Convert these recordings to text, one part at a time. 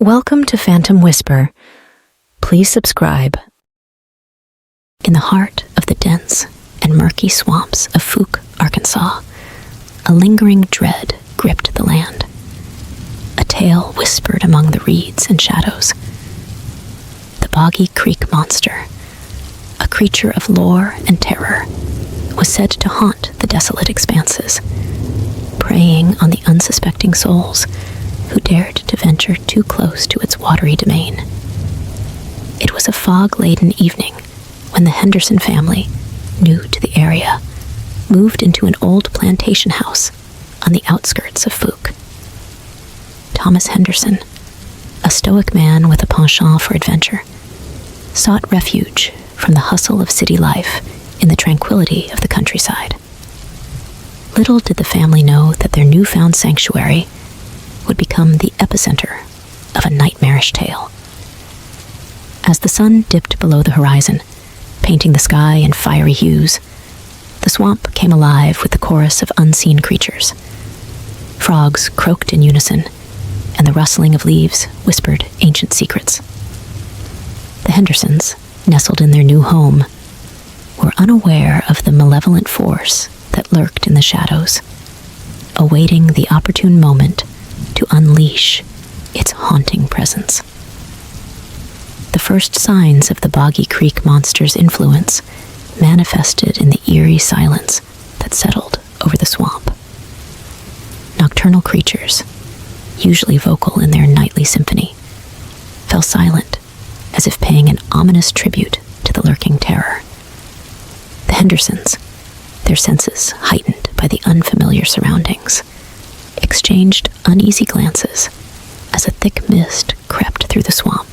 Welcome to Phantom Whisper. Please subscribe. In the heart of the dense and murky swamps of Fuke, Arkansas, a lingering dread gripped the land. A tale whispered among the reeds and shadows. The Boggy Creek Monster, a creature of lore and terror, was said to haunt the desolate expanses, preying on the unsuspecting souls who dared to venture too close to its watery domain. It was a fog-laden evening when the Henderson family, new to the area, moved into an old plantation house on the outskirts of Fuke. Thomas Henderson, a stoic man with a penchant for adventure, sought refuge from the hustle of city life in the tranquility of the countryside. Little did the family know that their newfound sanctuary would become the epicenter of a nightmarish tale. As the sun dipped below the horizon, painting the sky in fiery hues, the swamp came alive with the chorus of unseen creatures. Frogs croaked in unison, and the rustling of leaves whispered ancient secrets. The Hendersons, nestled in their new home, were unaware of the malevolent force that lurked in the shadows, awaiting the opportune moment to unleash its haunting presence. The first signs of the Boggy Creek Monster's influence manifested in the eerie silence that settled over the swamp. Nocturnal creatures, usually vocal in their nightly symphony, fell silent as if paying an ominous tribute to the lurking terror. The Hendersons, their senses heightened by the unfamiliar surroundings, exchanged uneasy glances as a thick mist crept through the swamp,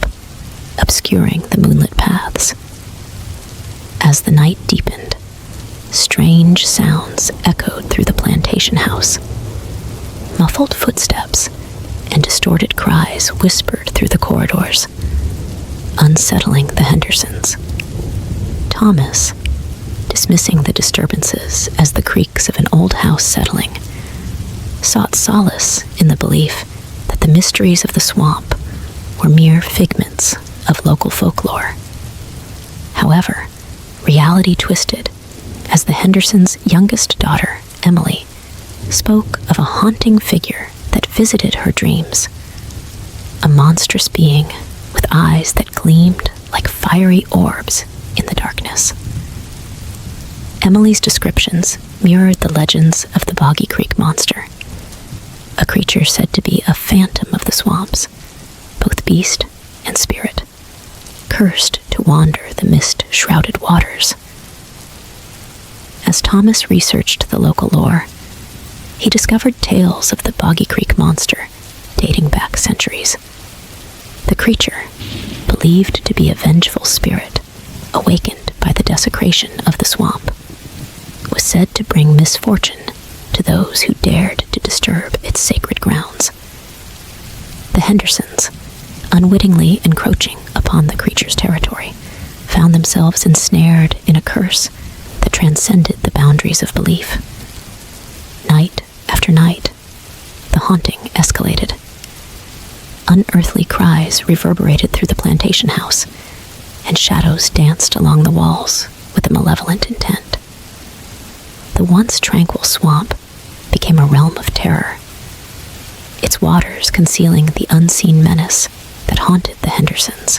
obscuring the moonlit paths. As the night deepened, strange sounds echoed through the plantation house. Muffled footsteps and distorted cries whispered through the corridors, unsettling the Hendersons. Thomas, dismissing the disturbances as the creaks of an old house settling, sought solace in the belief that the mysteries of the swamp were mere figments of local folklore. However, reality twisted as the Hendersons' youngest daughter, Emily, spoke of a haunting figure that visited her dreams. A monstrous being with eyes that gleamed like fiery orbs in the darkness. Emily's descriptions mirrored the legends of the Boggy Creek Monster, a creature said to be a phantom of the swamps, both beast and spirit, cursed to wander the mist-shrouded waters. As Thomas researched the local lore, he discovered tales of the Boggy Creek Monster dating back centuries. The creature, believed to be a vengeful spirit awakened by the desecration of the swamp, was said to bring misfortune to those who dared to disturb its sacred grounds. The Hendersons, unwittingly encroaching upon the creature's territory, found themselves ensnared in a curse that transcended the boundaries of belief. Night after night, the haunting escalated. Unearthly cries reverberated through the plantation house, and shadows danced along the walls with a malevolent intent. The once tranquil swamp became a realm of terror, its waters concealing the unseen menace that haunted the Hendersons.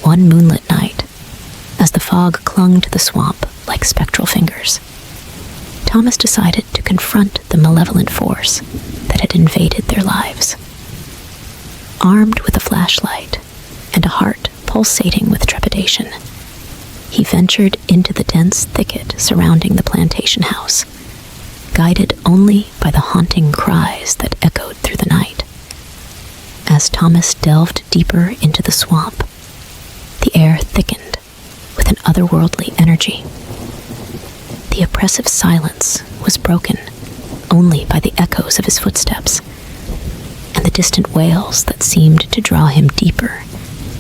One moonlit night, as the fog clung to the swamp like spectral fingers, Thomas decided to confront the malevolent force that had invaded their lives. Armed with a flashlight and a heart pulsating with trepidation, he ventured into the dense thicket surrounding the plantation house, guided only by the haunting cries that echoed through the night. As Thomas delved deeper into the swamp, the air thickened with an otherworldly energy. The oppressive silence was broken only by the echoes of his footsteps and the distant wails that seemed to draw him deeper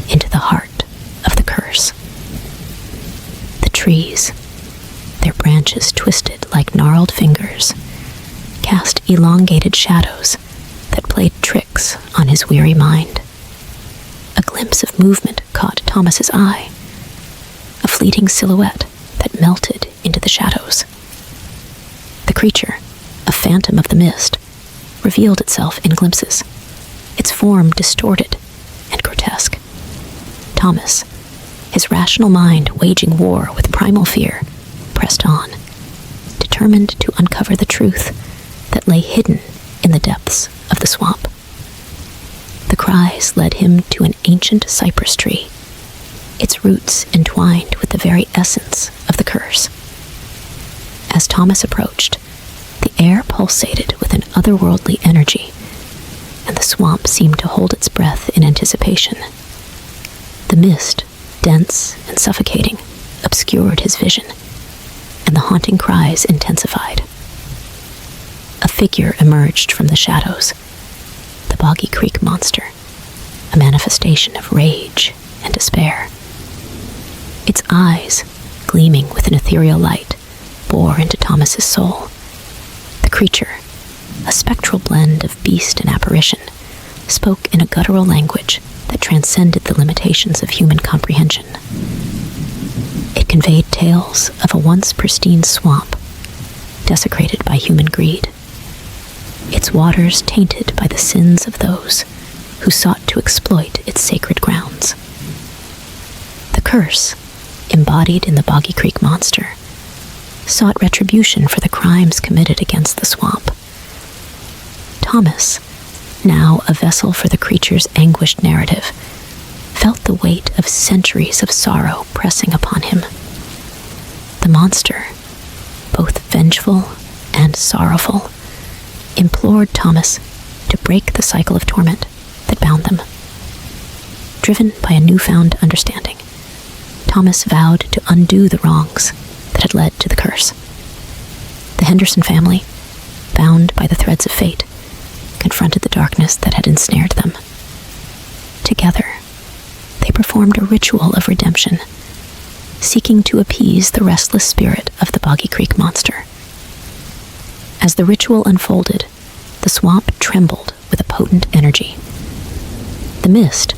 into the heart of the curse. The trees, their branches twisted like gnarled fingers, cast elongated shadows that played tricks on his weary mind. A glimpse of movement caught Thomas's eye, a fleeting silhouette that melted into the shadows. The creature, a phantom of the mist, revealed itself in glimpses, its form distorted and grotesque. Thomas, his rational mind waging war with primal fear, pressed on, determined to uncover the truth that lay hidden in the depths of the swamp. The cries led him to an ancient cypress tree, its roots entwined with the very essence of the curse. As Thomas approached, the air pulsated with an otherworldly energy, and the swamp seemed to hold its breath in anticipation. The mist, dense and suffocating, obscured his vision, and the haunting cries intensified. A figure emerged from the shadows, the Boggy Creek monster, a manifestation of rage and despair. Its eyes, gleaming with an ethereal light, bore into Thomas's soul. The creature, a spectral blend of beast and apparition, spoke in a guttural language that transcended the limitations of human comprehension. It conveyed tales of a once pristine swamp, desecrated by human greed, its waters tainted by the sins of those who sought to exploit its sacred grounds. The curse, embodied in the Boggy Creek monster, sought retribution for the crimes committed against the swamp. Thomas, now a vessel for the creature's anguished narrative, felt the weight of centuries of sorrow pressing upon him. The monster, both vengeful and sorrowful, implored Thomas to break the cycle of torment that bound them. Driven by a newfound understanding, Thomas vowed to undo the wrongs that had led to the curse. The Henderson family, bound by the threads of fate, confronted the darkness that had ensnared them. Together, they performed a ritual of redemption, seeking to appease the restless spirit of the Boggy Creek monster. As the ritual unfolded, the swamp trembled with a potent energy. The mist,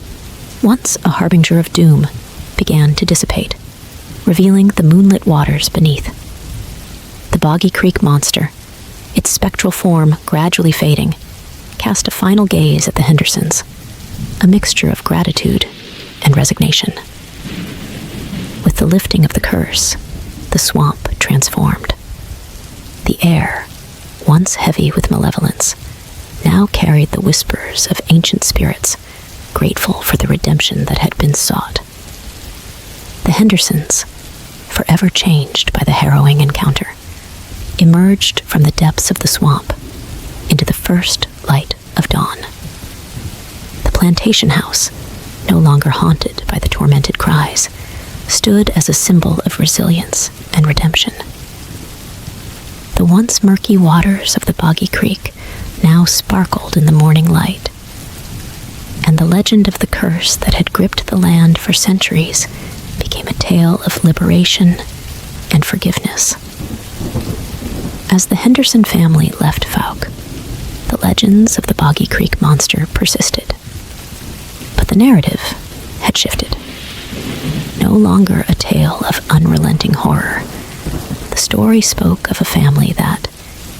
once a harbinger of doom, began to dissipate, revealing the moonlit waters beneath. The Boggy Creek monster, its spectral form gradually fading, cast a final gaze at the Hendersons, a mixture of gratitude and resignation. With the lifting of the curse, the swamp transformed. The air, once heavy with malevolence, now carried the whispers of ancient spirits, grateful for the redemption that had been sought. The Hendersons, forever changed by the harrowing encounter, emerged from the depths of the swamp into the first light of dawn. The plantation house, no longer haunted by the tormented cries, stood as a symbol of resilience and redemption. The once murky waters of the Boggy Creek now sparkled in the morning light, and the legend of the curse that had gripped the land for centuries became a tale of liberation and forgiveness. As the Henderson family left Fouke, the legends of the Boggy Creek monster persisted. But the narrative had shifted. No longer a tale of unrelenting horror, the story spoke of a family that,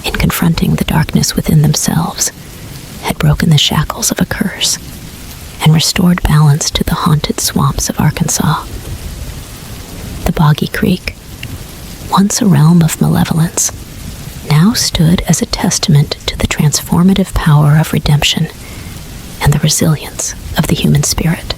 in confronting the darkness within themselves, had broken the shackles of a curse and restored balance to the haunted swamps of Arkansas. The Boggy Creek, once a realm of malevolence, now stood as a testament to the transformative power of redemption and the resilience of the human spirit.